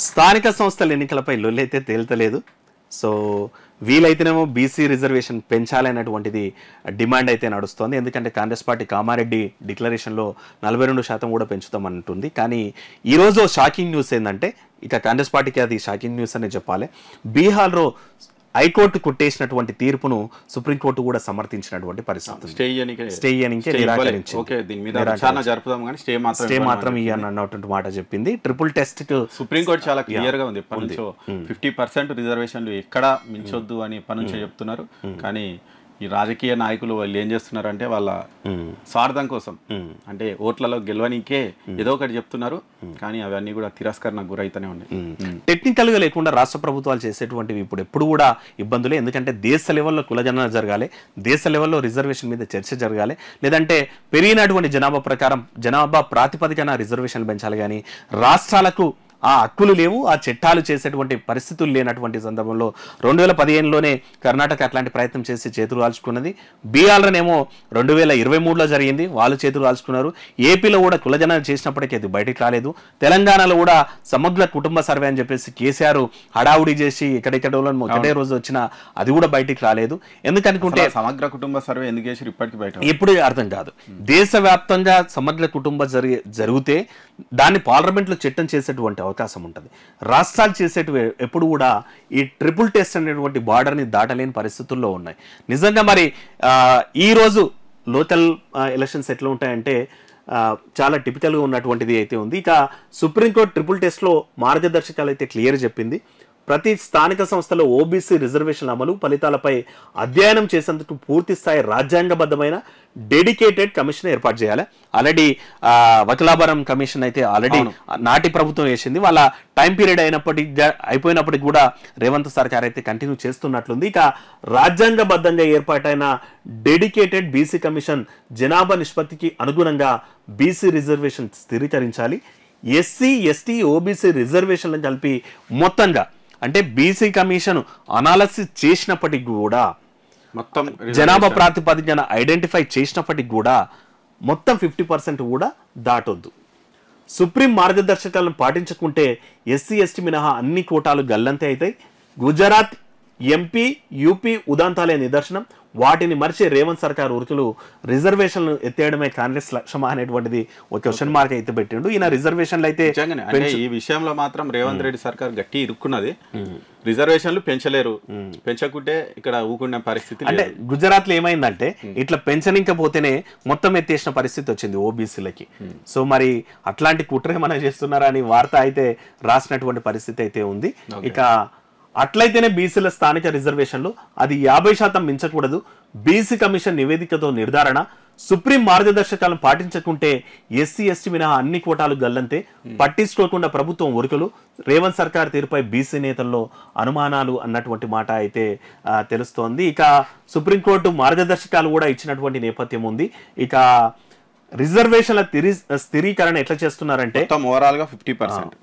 స్థానిక సంస్థల ఎన్నికలపై లొల్లైతే తేల్తలేదు. సో వీలైతేనేమో బీసీ రిజర్వేషన్ పెంచాలనేటువంటిది డిమాండ్ అయితే నడుస్తోంది. ఎందుకంటే కాంగ్రెస్ పార్టీ కామారెడ్డి డిక్లరేషన్లో 42% కూడా పెంచుతామంటుంది. కానీ ఈరోజు షాకింగ్ న్యూస్ ఏంటంటే, ఇక కాంగ్రెస్ పార్టీకి అది షాకింగ్ న్యూస్ అనే చెప్పాలి. బీహార్లో హైకోర్టు కొట్టేసినటువంటి తీర్పును సుప్రీంకోర్టు కూడా సమర్థించినటువంటి పరిస్థితి. స్టే మాత్రం అన్నటువంటి మాట చెప్పింది. ట్రిపుల్ టెస్ట్ సుప్రీంకోర్టు చాలా క్లియర్ గా ఉంది. 50% రిజర్వేషన్లు ఎక్కడ మించొద్దు అని ఎప్పటి నుంచో చెప్తున్నారు. కానీ ఈ రాజకీయ నాయకులు వాళ్ళు ఏం చేస్తున్నారంటే వాళ్ళ స్వార్థం కోసం, అంటే ఓట్లలో గెలవనికే ఏదో ఒకటి చెప్తున్నారు. కానీ అవన్నీ కూడా తిరస్కరణకు గురైతేనే ఉన్నాయి. టెక్నికల్ గా లేకుండా రాష్ట్ర ప్రభుత్వాలు చేసేటువంటివి ఇప్పుడు ఎప్పుడు కూడా ఇబ్బందులే. ఎందుకంటే దేశ లెవెల్లో కులగణన జరగాలి, దేశ లెవెల్లో రిజర్వేషన్ మీద చర్చ జరగాలి. లేదంటే పెరిగినటువంటి జనాభా ప్రాతిపదికన రిజర్వేషన్లు పెంచాలి. కానీ రాష్ట్రాలకు ఆ హక్కులు లేవు, ఆ చట్టాలు చేసేటువంటి పరిస్థితులు లేనటువంటి సందర్భంలో 2015లోనే కర్ణాటక అట్లాంటి ప్రయత్నం చేసి చేతులు కాల్చుకున్నది. బీహార్లోనేమో 2023లో జరిగింది, వాళ్ళు చేతులు కాల్చుకున్నారు. ఏపీలో కూడా కులజన చేసినప్పటికీ అది బయటికి రాలేదు. తెలంగాణలో కూడా సమగ్ర కుటుంబ సర్వే అని చెప్పేసి కేసీఆర్ హడావుడి చేసి ఎక్కడెక్కడ ఒకటే రోజు వచ్చినా అది కూడా బయటికి రాలేదు. ఎందుకనుకుంటే సమగ్ర కుటుంబ సర్వే ఎందుకు చేసి ఇప్పటికీ బయట ఎప్పుడు అర్థం కాదు. దేశవ్యాప్తంగా సమగ్ర కుటుంబ జరిగితే దాన్ని పార్లమెంట్లో చట్టం చేసేటువంటి అవకాశం ఉంటుంది. రాష్ట్రాలు చేసేటివి ఎప్పుడు కూడా ఈ ట్రిపుల్ టెస్ట్ అనేటువంటి బార్డర్ని దాటలేని పరిస్థితుల్లో ఉన్నాయి. నిజంగా మరి ఈరోజు లోకల్ ఎలక్షన్స్ ఎట్లా ఉంటాయంటే చాలా టిపికల్గా ఉన్నటువంటిది అయితే ఉంది. ఇక సుప్రీంకోర్టు ట్రిపుల్ టెస్ట్లో మార్గదర్శకాలు అయితే క్లియర్ చెప్పింది. ప్రతి స్థానిక సంస్థలో ఓబీసీ రిజర్వేషన్ అమలు ఫలితాలపై అధ్యయనం చేసేందుకు పూర్తి స్థాయి రాజ్యాంగబద్ధమైన డెడికేటెడ్ కమిషన్ ఏర్పాటు చేయాలి. ఆల్రెడీ వకలాభరం కమిషన్ అయితే ఆల్రెడీ నాటి ప్రభుత్వం వేసింది. వాళ్ళ టైం పీరియడ్ అయిపోయినప్పటికీ కూడా రేవంత్ సర్కార్ అయితే కంటిన్యూ చేస్తున్నట్లుంది. ఇక రాజ్యాంగబద్ధంగా ఏర్పాటైన డెడికేటెడ్ బీసీ కమిషన్ జనాభా నిష్పత్తికి అనుగుణంగా బీసీ రిజర్వేషన్ స్థిరీకరించాలి. ఎస్సీ ఎస్టీ ఓబీసీ రిజర్వేషన్లను కలిపి మొత్తంగా అంటే బీసీ కమిషన్ అనాలసిస్ చేసినప్పటికి కూడా మొత్తం జనాభా ప్రాతిపదికన ఐడెంటిఫై చేసినప్పటికి కూడా మొత్తం 50% కూడా దాటొద్దు. సుప్రీం మార్గదర్శకాలను పాటించకుంటే ఎస్సీ ఎస్టీ మినహా అన్ని కోటాలు గల్లంతే అవుతాయి. గుజరాత్, ఎంపీ, యూపీ ఉదాంతాలే నిదర్శనం. వాటిని మరిచే రేవంత్ సర్కార్ ఉరుకులు రిజర్వేషన్లు ఎత్తేయడమే కాంగ్రెస్ లక్ష్యమా అనేటువంటిది ఒక క్వశ్చన్ మార్క్ అయితే పెట్టిండు. ఈయన రిజర్వేషన్లు అయితే ఈ విషయంలో మాత్రం రేవంత్ రెడ్డి సర్కార్ గట్టి ఇరుక్కున్నది. రిజర్వేషన్లు పెంచలేరు, పెంచకుంటే ఇక్కడ ఊకునే పరిస్థితి. అంటే గుజరాత్ లో ఏమైందంటే ఇట్లా పెంచనికపోతేనే మొత్తం ఎత్తేసిన పరిస్థితి వచ్చింది ఓబీసీలకి. సో మరి అట్లాంటి కుట్ర ఏమైనా చేస్తున్నారా అని వార్త అయితే రాసినటువంటి పరిస్థితి అయితే ఉంది. ఇక అట్లయితేనే బీసీల స్థానిక రిజర్వేషన్లు అది 50% మించకూడదు. బీసీ కమిషన్ నివేదికతో నిర్ధారణ. సుప్రీం మార్గదర్శకాలను పాటించకుంటే ఎస్సీ ఎస్టీ మినహా అన్ని కోటాలు గల్లంతే. పట్టించుకోకుండా ప్రభుత్వం ఉరుకులు. రేవంత్ సర్కార్ తీరుపై బీసీ నేతల్లో అనుమానాలు అన్నటువంటి మాట అయితే తెలుస్తోంది. ఇక సుప్రీంకోర్టు మార్గదర్శకాలు కూడా ఇచ్చినటువంటి నేపథ్యం ఉంది. ఇక రిజర్వేషన్ల స్థిరీకరణ ఎట్లా చేస్తున్నారంటే ఓవరాల్ గా 50%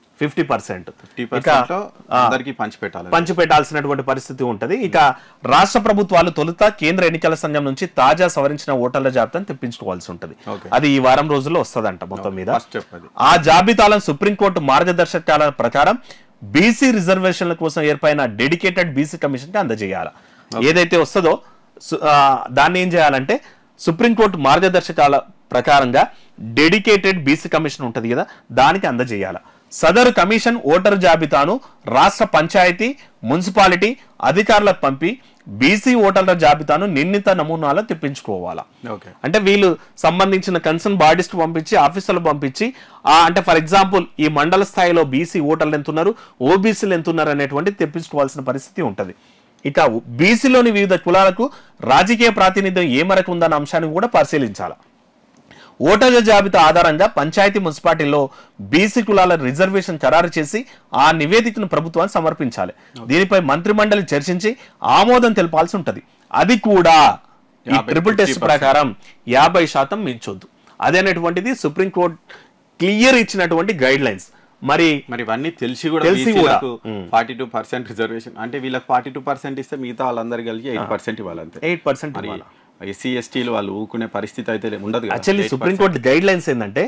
పంచిపెట్టాల్సినటువంటి పరిస్థితి ఉంటది. ఇక రాష్ట్ర ప్రభుత్వాలు తొలుత కేంద్ర ఎన్నికల సంఘం నుంచి తాజా సవరించిన ఓటర్ల జాబితాను తెప్పించుకోవాల్సి ఉంటది. అది ఈ వారం రోజుల్లో వస్తుందంట. మొత్తం మీద ఆ జాబితాలను సుప్రీంకోర్టు మార్గదర్శకాల ప్రకారం బీసీ రిజర్వేషన్ల కోసం ఏర్పడిన డెడికేటెడ్ బీసీ కమిషన్ కి అందజేయాలి. ఏదైతే వస్తుందో దాన్ని ఏం చేయాలంటే సుప్రీంకోర్టు మార్గదర్శకాల ప్రకారంగా డెడికేటెడ్ బీసీ కమిషన్ ఉంటది కదా, దానికి అందజేయాలి. సదరు కమిషన్ ఓటర్ జాబితాను రాష్ట్ర పంచాయతీ, మున్సిపాలిటీ అధికారులకు పంపి బీసీ ఓటర్ల జాబితాను నిర్ణీత నమూనాలో తెప్పించుకోవాలా. అంటే వీళ్ళు సంబంధించిన కన్సర్న్ బాడీస్ కు పంపించి, ఆఫీసర్లు పంపించి, అంటే ఫర్ ఎగ్జాంపుల్ ఈ మండల స్థాయిలో బీసీ ఓటర్లు ఎంతున్నారు, ఓబీసీలు ఎంతున్నారు అనేటువంటి తెప్పించుకోవాల్సిన పరిస్థితి ఉంటది. ఇక బీసీలోని వివిధ కులాలకు రాజకీయ ప్రాతినిధ్యం ఏ మేరకు ఉందన్న అంశాన్ని కూడా పరిశీలించాలి. ఓటర్ల జాబితా ఆధారంగా పంచాయతీ, మున్సిపాలిటీలో బీసీ కులాల రిజర్వేషన్ ఖరారు చేసి ఆ నివేదికను ప్రభుత్వానికి సమర్పించాలి. దీనిపై మంత్రిమండలి చర్చించి ఆమోదం తెలపాల్సి ఉంటది. అది కూడా ఈ ట్రిపుల్ టెస్ట్ ప్రకారం 50% మించొద్దు. అదేనటువంటిది సుప్రీంకోర్టు క్లియర్ ఇచ్చినటువంటి గైడ్ లైన్స్. మరి ఇవన్నీ తెలిసి కూడా 42% రిజర్వేషన్ అంటే వీళ్ళకి 42% ఇస్తే మిగతా వాళ్ళందరూ కలిసి 8% ఇవ్వాలంటే 8% ఎస్సీ ఎస్టీలు వాళ్ళు ఊకునే పరిస్థితి అయితే ఉండదు. యాక్చువల్లీ సుప్రీంకోర్టు గైడ్ లైన్స్ ఏంటంటే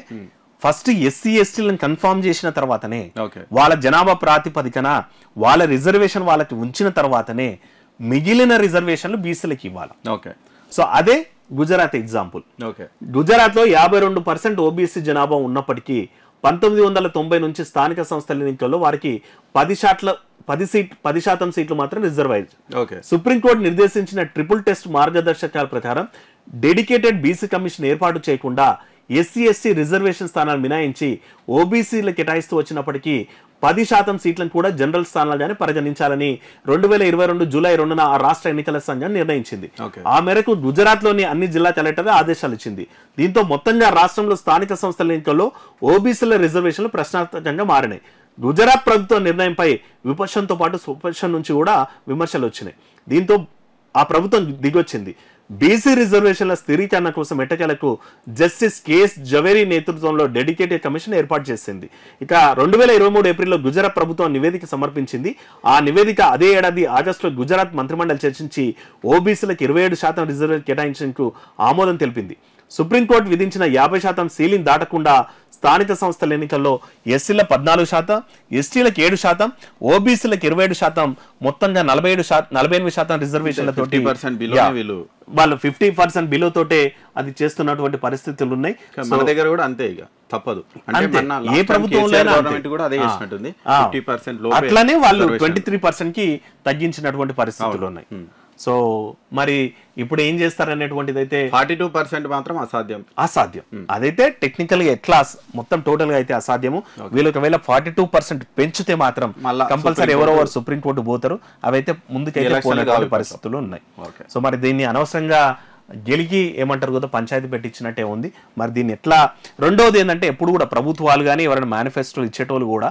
ఫస్ట్ ఎస్సీ ఎస్టీలను కన్ఫర్మ్ చేసిన తర్వాతనే ఓకే వాళ్ళ జనాభా ప్రాతిపదికన వాళ్ళ రిజర్వేషన్ వాళ్ళకి ఉంచిన తర్వాతనే మిగిలిన రిజర్వేషన్లు బీసీలకు ఇవ్వాలి. ఓకే సో అదే గుజరాత్ ఎగ్జాంపుల్. ఓకే గుజరాత్ లో 52% ఓబీసీ జనాభా ఉన్నప్పటికీ 1990 నుంచి స్థానిక సంస్థల ఎన్నికల్లో వారికి 10% సీట్లు మాత్రం రిజర్వ్ అయ్యాయి. ఓకే సుప్రీంకోర్టు నిర్దేశించిన ట్రిపుల్ టెస్ట్ మార్గదర్శకాల ప్రకారం డెడికేటెడ్ బీసీ కమిషన్ ఏర్పాటు చేయకుండా ఎస్సీ ఎస్టీ రిజర్వేషన్ స్థానాలు మినాయించి ఓబీసీలు కేటాయిస్తూ వచ్చినప్పటికీ 10% సీట్లను కూడా జనరల్ స్థానాలుగానే పరిగణించాలని 2022 జూలై 2న ఆ రాష్ట్ర ఎన్నికల సంఘం నిర్ణయించింది. ఆ మేరకు గుజరాత్ లోని అన్ని జిల్లా కలెక్టర్లు ఆదేశాలు ఇచ్చింది. దీంతో మొత్తంగా రాష్ట్రంలో స్థానిక సంస్థల ఎన్నికల్లో ఓబీసీల రిజర్వేషన్లు ప్రశ్నార్థకంగా మారినాయి. గుజరాత్ ప్రభుత్వ నిర్ణయంపై విపక్షంతో పాటు స్వపక్షం నుంచి కూడా విమర్శలు వచ్చినాయి. దీంతో ఆ ప్రభుత్వం దిగొచ్చింది. బీసీ రిజర్వేషన్ల స్థిరీకరణ కోసం ఎట్టకేలకు జస్టిస్ కేఎస్ జవేరీ నేతృత్వంలో డెడికేటెడ్ కమిషన్ ఏర్పాటు చేసింది. ఇక 2023 ఏప్రిల్లో గుజరాత్ ప్రభుత్వం నివేదిక సమర్పించింది. ఆ నివేదిక అదే ఏడాది ఆగస్టులో గుజరాత్ మంత్రిమండలి చర్చించి ఓబీసీలకు 27% రిజర్వేషన్ కేటాయించేందుకు ఆమోదం తెలిపింది. సుప్రీంకోర్టు విధించిన 50% సీలింగ్ దాటకుండా స్థానిక సంస్థల ఎన్నికల్లో ఎస్సీల 14%, ఎస్టీలకు 7%, ఓబీసీలకు 27%, మొత్తంగా 48% రిజర్వేషన్లతో వాళ్ళు 50% బిలో తోటే అది చేస్తున్నటువంటి పరిస్థితులు ఉన్నాయి. మన దగ్గర కూడా అంతే, ఇక తప్పదు. ఏ ప్రభుత్వంలో అట్లానే వాళ్ళు 23% కి తగ్గించినటువంటి పరిస్థితులు ఉన్నాయి. సో మరి ఇప్పుడు ఏం చేస్తారనేటువంటిది అయితే 42% మాత్రం అసాధ్యం. అదైతే టెక్నికల్ గా ఎట్లా మొత్తం టోటల్ గా అయితే అసాధ్యము. వీళ్ళు ఒకవేళ 42% పెంచితే మాత్రం కంపల్సరీ ఎవరెవరు సుప్రీంకోర్టు పోతారు. అవైతే ముందుకైతే పోయినటువంటి పరిస్థితులు ఉన్నాయి. సో మరి దీన్ని అనవసరంగా గెలికి ఏమంటారు కదా పంచాయతీ పెట్టించినట్టే ఉంది. మరి దీన్ని ఎట్లా రెండోది ఏంటంటే ఎప్పుడు కూడా ప్రభుత్వాలు కానీ ఎవరైనా మేనిఫెస్టోలు ఇచ్చేటోళ్ళు కూడా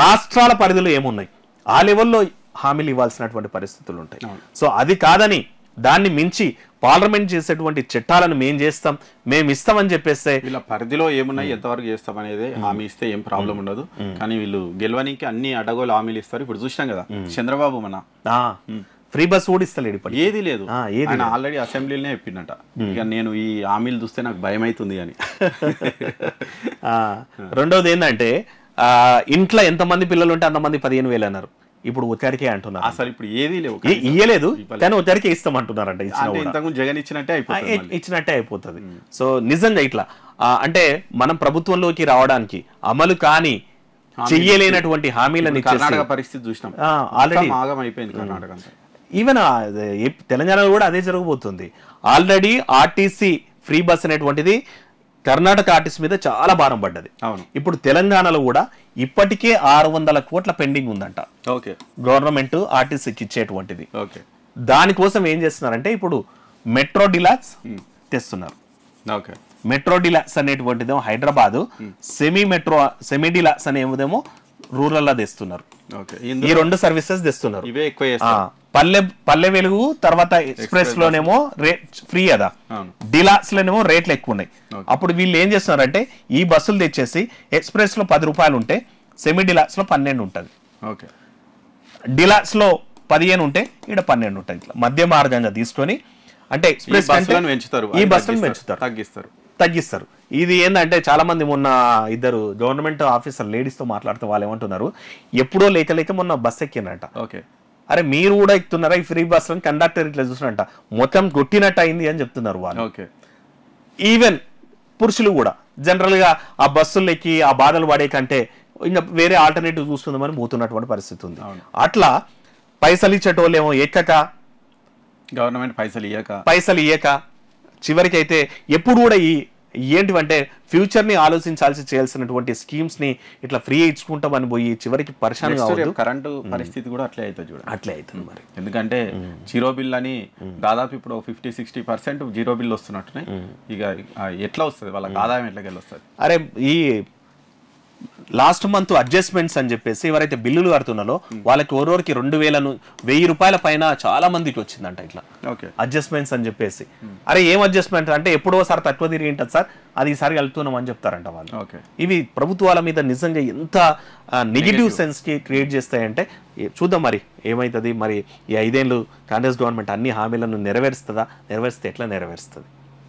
రాష్ట్రాల పరిధిలో ఏమున్నాయి ఆ లెవెల్లో హామీలు ఇవ్వాల్సినటువంటి పరిస్థితులు ఉంటాయి. సో అది కాదని దాన్ని మించి పార్లమెంట్ చేసేటువంటి చట్టాలను మేము ఇస్తామని చెప్పేస్తే వీళ్ళ పరిధిలో ఏమున్నాయి ఎంతవరకు చేస్తాం అనేది హామీ ఇస్తే ఏం ప్రాబ్లం ఉండదు. కానీ వీళ్ళు గెలవడానికి అన్ని అడ్డగోలు హామీలు ఇస్తారు. ఇప్పుడు చూసినాం కదా చంద్రబాబు మన ఫ్రీ బస్ కూడా ఇస్తలేడు, ఇప్పుడు ఏది లేదు. ఆయన ఆల్రెడీ అసెంబ్లీలోనే చెప్పిండట, ఇక నేను ఈ హామీలు చూస్తే నాకు భయం అవుతుంది అని. రెండోది ఏంటంటే ఇంట్లో ఎంతమంది పిల్లలు ఉంటే అంతమంది 15,000 అన్నారు. ఇప్పుడు ఒత్తిడికే అంటున్నారు. అసలు ఇప్పుడు ఏదీ లేవు, ఇయ్యలేదు కానీ ఒత్తిడికే ఇస్తామంటున్నారంట. జగన్ ఇచ్చినట్టే అయిపోతుంది. సో నిజంగా ఇట్లా అంటే మనం ప్రభుత్వంలోకి రావడానికి అమలు కాని చెయ్యలేనటువంటి హామీలని పరిస్థితి చూసినాం. ఆల్రెడీ అయిపోయింది కర్ణాటక అంతా. ఈవెన్ తెలంగాణలో కూడా అదే జరగబోతుంది. ఆల్రెడీ ఆర్టీసీ ఫ్రీ బస్ అనేటువంటిది కర్ణాటక ఆర్టీసీ మీద చాలా భారం పడ్డది. ఇప్పుడు తెలంగాణలో కూడా ఇప్పటికే 600 కోట్ల పెండింగ్ ఉందంట గవర్నమెంట్ ఆర్టీసీకి ఇచ్చేటువంటిది. దానికోసం ఏం చేస్తున్నారంటే ఇప్పుడు మెట్రో డిలాక్స్ తెస్తున్నారు. మెట్రో డిలాక్స్ అనేటువంటిదేమో హైదరాబాద్, సెమీ డిలాక్స్ అనేదేమో రూరల్ లో తెస్తున్నారు. ఈ 2 సర్వీసెస్ తెస్తున్నారు. పల్లె వెలుగు తర్వాత ఎక్స్ప్రెస్ లోనేమో రేట్ ఫ్రీ కదా, డిలాక్స్ లోనేమో రేట్లు ఎక్కువ ఉన్నాయి. అప్పుడు వీళ్ళు ఏం చేస్తున్నారంటే ఈ బస్సులు తెచ్చేసి ఎక్స్ప్రెస్ లో 10 రూపాయలు ఉంటే సెమీ డిలాక్స్ లో 12 ఉంటుంది, డిలాక్స్ లో 15 ఉంటే ఇక్కడ 12 ఉంటుంది. ఇట్లా మధ్య మార్గంగా తీసుకొని అంటే ఎక్స్ప్రెస్ ఈ బస్సులను పెంచుతారు, తగ్గిస్తారు. ఇది ఏంటంటే చాలా మంది మొన్న 2 గవర్నమెంట్ ఆఫీసర్ లేడీస్ తో మాట్లాడితే వాళ్ళు ఏమంటున్నారు, ఎప్పుడో లేక మొన్న బస్ ఎక్కినట. అరే మీరు కూడా ఎక్కుతున్నారా ఈ ఫ్రీ బస్ అని కండక్టర్ ఇట్లా చూసినట్ట మొత్తం కొట్టినట్టు అయింది అని చెప్తున్నారు వాళ్ళు. ఈవెన్ పురుషులు కూడా జనరల్ గా ఆ బస్సులు ఎక్కి ఆ బాధలు పడే కంటే ఇంకా వేరే ఆల్టర్నేటివ్ చూస్తుందామని పోతున్నటువంటి పరిస్థితి ఉంది. అట్లా పైసలు ఇచ్చేటోళ్ళేమో ఎక్కక గవర్నమెంట్ పైసలు ఇయ్యక చివరికి అయితే ఎప్పుడు కూడా ఏంటివంటే ఫ్యూచర్ ని ఆలోచించాల్సి చేయాల్సినటువంటి స్కీమ్స్ ని ఇట్లా ఫ్రీ ఇచ్చుకుంటామని పోయి చివరికి పరిశాన్ కావద్దు. కరెంటు పరిస్థితి కూడా అట్లే అవుతుంది అట్లే అవుతుంది మరి. ఎందుకంటే జీరో బిల్ అని దాదాపు ఇప్పుడు 50-60% జీరో బిల్ వస్తున్నట్టున్నాయి. ఇక ఎట్లా వస్తుంది వాళ్ళకి ఆదాయం ఎట్లకెళ్ళి వస్తుంది? అరే ఈ లాస్ట్ మంత్ అడ్జస్ట్మెంట్స్ అని చెప్పేసి ఎవరైతే బిల్లులు కడుతున్నారో వాళ్ళకి ఓరోరికి 2,000 రూపాయల పైన చాలా మందికి వచ్చిందంట ఇట్లా అడ్జస్ట్మెంట్స్ అని చెప్పేసి. అరే ఏం అడ్జస్ట్మెంట్ అంటే ఎప్పుడోసారి తక్కువ తిరిగి ఉంటుంది సార్, అది ఈసారి వెళ్తున్నాం అని చెప్తారంట వాళ్ళు. ఇవి ప్రభుత్వాల మీద నిజంగా ఎంత నెగిటివ్ సెన్స్ కి క్రియేట్ చేస్తాయంటే చూద్దాం మరి ఏమైతుంది. మరి ఈ 5 ఏళ్ళు కాంగ్రెస్ గవర్నమెంట్ అన్ని హామీలను నెరవేరుస్తుందా, నెరవేరిస్తే ఎట్లా నెరవేరుస్తుంది?